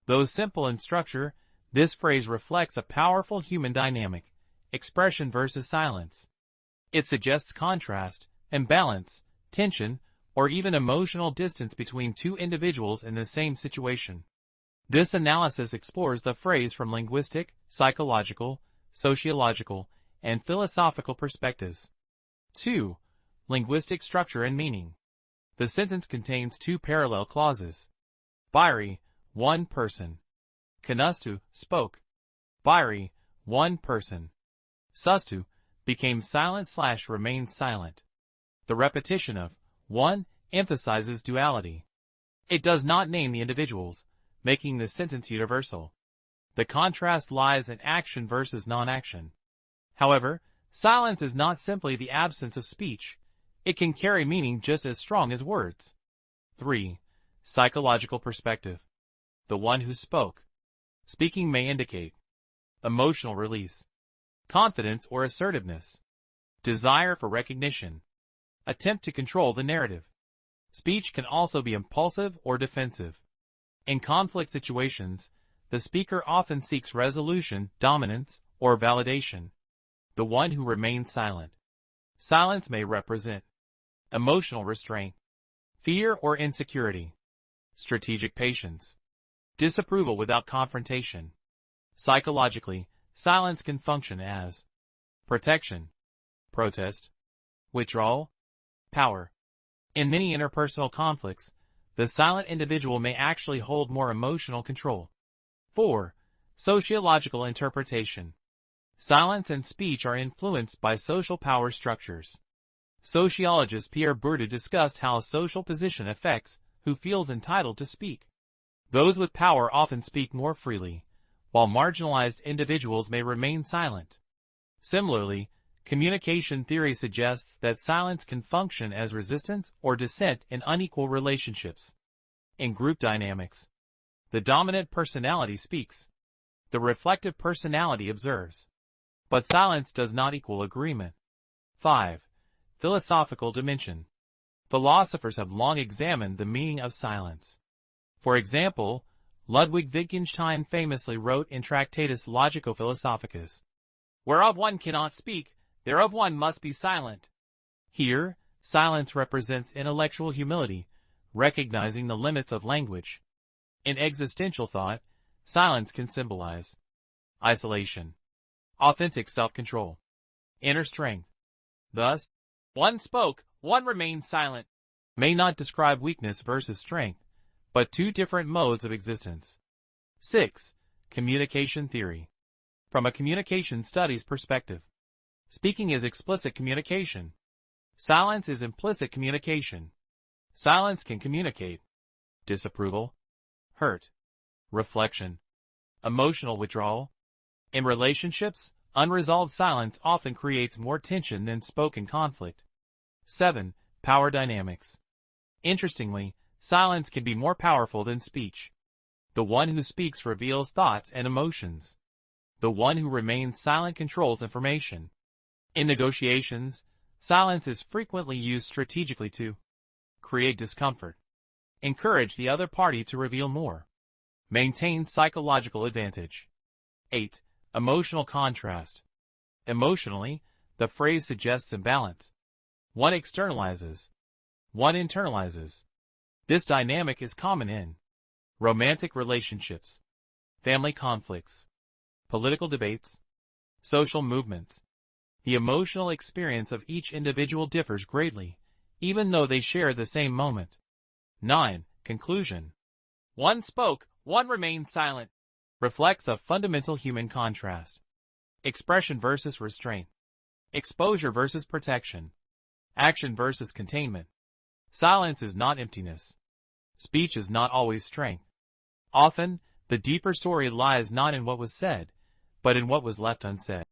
Though simple in structure, this phrase reflects a powerful human dynamic, expression versus silence. It suggests contrast, imbalance, tension, or even emotional distance between two individuals in the same situation. This analysis explores the phrase from linguistic, psychological, sociological, and philosophical perspectives. 2. Linguistic structure and meaning. The sentence contains two parallel clauses. Bairi, one person. Kanastu, spoke. Bairi, one person. Sustu, became silent/remained silent. The repetition of one emphasizes duality. It does not name the individuals, making the sentence universal. The contrast lies in action versus non-action. However, silence is not simply the absence of speech. It can carry meaning just as strong as words. 3. Psychological perspective. The one who spoke. Speaking may indicate emotional release, confidence or assertiveness, desire for recognition, attempt to control the narrative. Speech can also be impulsive or defensive. In conflict situations, the speaker often seeks resolution, dominance, or validation. The one who remains silent. Silence may represent emotional restraint, fear or insecurity, strategic patience, disapproval without confrontation. Psychologically, silence can function as protection, protest, withdrawal, power. In many interpersonal conflicts, the silent individual may actually hold more emotional control. 4. Sociological interpretation. Silence and speech are influenced by social power structures. Sociologist Pierre Bourdieu discussed how social position affects who feels entitled to speak. Those with power often speak more freely, while marginalized individuals may remain silent. Similarly, communication theory suggests that silence can function as resistance or dissent in unequal relationships. In group dynamics, the dominant personality speaks. The reflective personality observes. But silence does not equal agreement. 5. Philosophical dimension. Philosophers have long examined the meaning of silence. For example, Ludwig Wittgenstein famously wrote in Tractatus Logico-Philosophicus, "Whereof one cannot speak, thereof one must be silent." Here, silence represents intellectual humility, recognizing the limits of language. In existential thought, silence can symbolize isolation, authentic self-control, inner strength. Thus, one spoke, one remained silent, may not describe weakness versus strength, but two different modes of existence. 6. Communication theory. From a communication studies perspective, speaking is explicit communication. Silence is implicit communication. Silence can communicate disapproval, hurt, reflection, emotional withdrawal. In relationships, unresolved silence often creates more tension than spoken conflict. 7. Power dynamics. Interestingly, silence can be more powerful than speech. The one who speaks reveals thoughts and emotions. The one who remains silent controls information. In negotiations, silence is frequently used strategically to create discomfort, encourage the other party to reveal more, maintain psychological advantage. 8. Emotional contrast. Emotionally, the phrase suggests imbalance. One externalizes, one internalizes. This dynamic is common in romantic relationships, family conflicts, political debates, social movements. The emotional experience of each individual differs greatly, even though they share the same moment. 9. Conclusion. One spoke, one remained silent. Reflects a fundamental human contrast. Expression versus restraint. Exposure versus protection. Action versus containment. Silence is not emptiness. Speech is not always strength. Often, the deeper story lies not in what was said, but in what was left unsaid.